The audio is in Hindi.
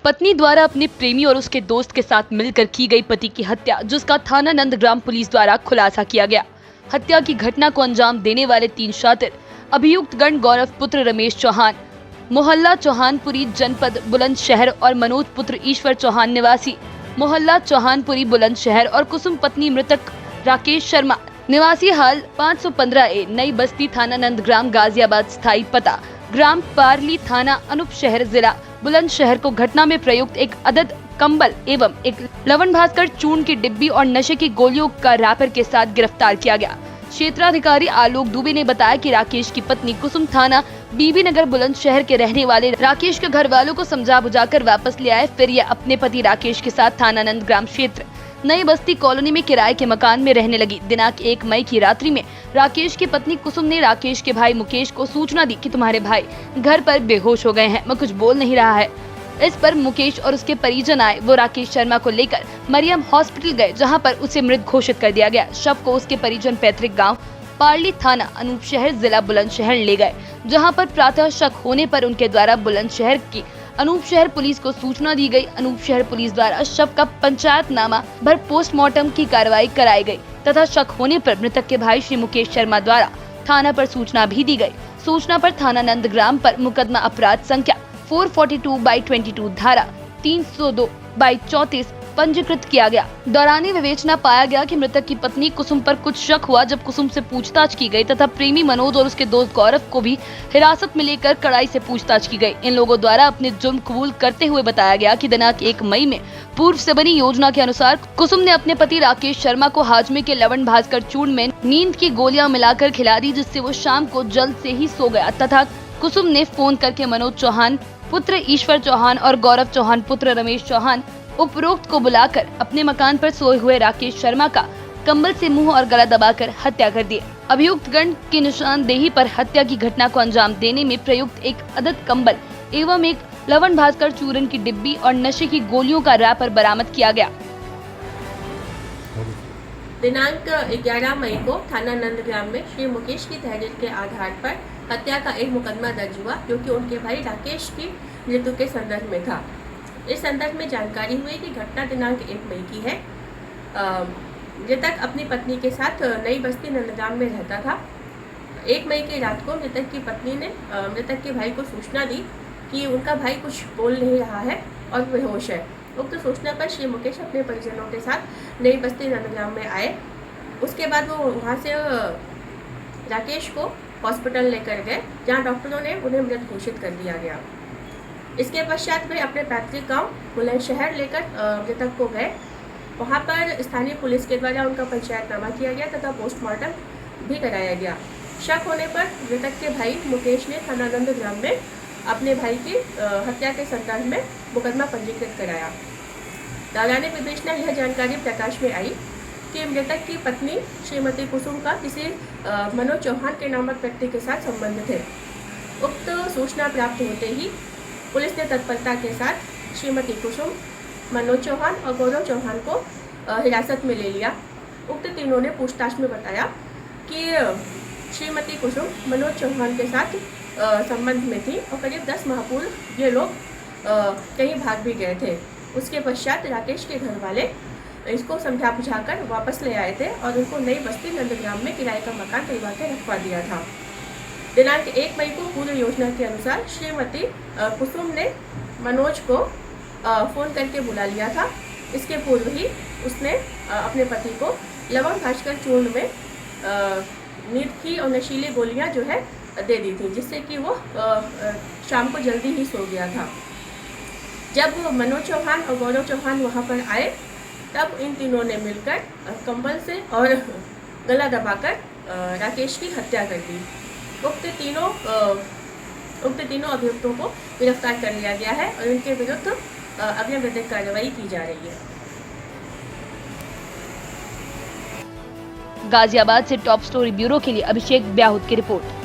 पत्नी द्वारा अपने प्रेमी और उसके दोस्त के साथ मिलकर की गई पति की हत्या, जिसका थाना नंदग्राम पुलिस द्वारा खुलासा किया गया। हत्या की घटना को अंजाम देने वाले 3 शातिर अभियुक्त गण गौरव पुत्र रमेश चौहान, मोहल्ला चौहानपुरी, जनपद बुलंदशहर और मनोज पुत्र ईश्वर चौहान निवासी मोहल्ला चौहानपुरी, बुलंदशहर और कुसुम पत्नी मृतक राकेश शर्मा निवासी हाल 515A, नई बस्ती, थाना नंदग्राम, गाजियाबाद, स्थायी पता ग्राम पारली, थाना अनूप शहर, जिला बुलंदशहर को घटना में प्रयुक्त एक अदद कंबल एवं एक लवण भास्कर चूर्ण की डिब्बी और नशे की गोलियों का रैपर के साथ गिरफ्तार किया गया। क्षेत्राधिकारी आलोक दुबे ने बताया कि राकेश की पत्नी कुसुम थाना बीबी नगर बुलंदशहर के रहने वाले राकेश के घर वालों को समझा बुझाकर वापस ले आए। फिर ये अपने पति राकेश के साथ थाना नंदग्राम क्षेत्र नई बस्ती कॉलोनी में किराए के मकान में रहने लगी। दिनांक 1 मई की रात्रि में राकेश की पत्नी कुसुम ने राकेश के भाई मुकेश को सूचना दी कि तुम्हारे भाई घर पर बेहोश हो गए हैं, मैं कुछ बोल नहीं रहा है। इस पर मुकेश और उसके परिजन आए। वो राकेश शर्मा को लेकर मरियम हॉस्पिटल गए, जहां पर उसे मृत घोषित कर दिया गया। शव को उसके परिजन पैतृक गांव पारली, थाना अनूप शहर, जिला बुलंदशहर ले गए, जहां पर प्रातः शक होने पर उनके द्वारा बुलंदशहर की अनूप शहर पुलिस को सूचना दी गई। अनूप शहर पुलिस द्वारा शव का पंचायतनामा भर पोस्टमार्टम की कार्रवाई कराई गई तथा शक होने पर मृतक के भाई श्री मुकेश शर्मा द्वारा थाना पर सूचना भी दी गई। सूचना पर थाना नंदग्राम पर मुकदमा अपराध संख्या 442/22 धारा 302/34 पंजीकृत किया गया। दौरानी विवेचना पाया गया कि मृतक की पत्नी कुसुम पर कुछ शक हुआ। जब कुसुम से पूछताछ की गई तथा प्रेमी मनोज और उसके दोस्त गौरव को भी हिरासत में लेकर कड़ाई से पूछताछ की गई। इन लोगों द्वारा अपने जुर्म कबूल करते हुए बताया गया कि दिनांक 1 मई में पूर्व से बनी योजना के अनुसार कुसुम ने अपने पति राकेश शर्मा को हाजमे के लवण भास्कर चूर्ण में नींद की गोलियां मिलाकर खिला दी, जिससे वो शाम को जल्द से ही सो गया तथा कुसुम ने फोन करके मनोज चौहान पुत्र ईश्वर चौहान और गौरव चौहान पुत्र रमेश चौहान उपरोक्त को बुलाकर अपने मकान पर सोए हुए राकेश शर्मा का कंबल से मुंह और गला दबाकर हत्या कर दी। अभियुक्त गण की निशानदेही पर हत्या की घटना को अंजाम देने में प्रयुक्त एक अदद कंबल एवं एक लवण भास्कर चूर्ण की डिब्बी और नशे की गोलियों का रैपर बरामद किया गया। दिनांक 11 मई को थाना नंदग्राम में श्री मुकेश की तहरीर के आधार पर हत्या का एक मुकदमा दर्ज हुआ, जो कि उनके भाई राकेश की मृत्यु के संदर्भ में था। इस संदर्भ में जानकारी हुई कि घटना दिनांक 1 मई की है। मृतक अपनी पत्नी के साथ नई बस्ती नंदग्राम में रहता था। 1 मई की रात को मृतक की पत्नी ने मृतक के भाई को सूचना दी कि उनका भाई कुछ बोल नहीं रहा है और बेहोश है। उक्त सूचना पर श्री मुकेश अपने परिजनों के साथ नई बस्ती नंदग्राम में आए। उसके बाद वो वहाँ से राकेश को हॉस्पिटल लेकर गए, जहाँ डॉक्टरों ने उन्हें मृत घोषित कर दिया गया। इसके पश्चात वे अपने पैतृक गांव बुलंदशहर लेकर मृतक को गए। वहां पर स्थानीय पुलिस के द्वारा उनका पंचायतनामा किया गया तथा पोस्टमार्टम भी कराया गया। शक होने पर मृतक के भाई मुकेश ने थाना नंदग्राम में अपने भाई की हत्या के संदर्भ में मुकदमा पंजीकृत कराया। दौरान विवेचना यह जानकारी प्रकाश में आई कि मृतक की पत्नी श्रीमती कुसुम का किसी मनोज चौहान के नामक व्यक्ति के साथ संबंध थे। उक्त सूचना प्राप्त होते ही पुलिस ने तत्परता के साथ श्रीमती कुसुम, मनोज चौहान और गौरव चौहान को हिरासत में ले लिया। उक्त तीनों ने पूछताछ में बताया कि श्रीमती कुसुम मनोज चौहान के साथ संबंध में थी और करीब 10 माह पूर्व ये लोग कहीं भाग भी गए थे। उसके पश्चात राकेश के घर वाले इसको समझा बुझाकर वापस ले आए थे और उनको नई बस्ती नंदग्राम में किराए का मकान दिलवा के रखवा दिया था। दिनांक 1 मई को पूर्व योजना के अनुसार श्रीमती कुसुम ने मनोज को फ़ोन करके बुला लिया था। इसके पूर्व ही उसने अपने पति को लवण भास्कर चूर्ण में नींद की और नशीली गोलियां जो है दे दी थी, जिससे कि वो शाम को जल्दी ही सो गया था। जब मनोज चौहान और गौरव चौहान वहां पर आए, तब इन तीनों ने मिलकर कंबल से और गला दबाकर राकेश की हत्या कर दी। उक्त तीनों अभियुक्तों को गिरफ्तार कर लिया गया है और उनके विरुद्ध अग्रिम विधिक कार्रवाई की जा रही है। गाजियाबाद से टॉप स्टोरी ब्यूरो के लिए अभिषेक ब्याहुत की रिपोर्ट।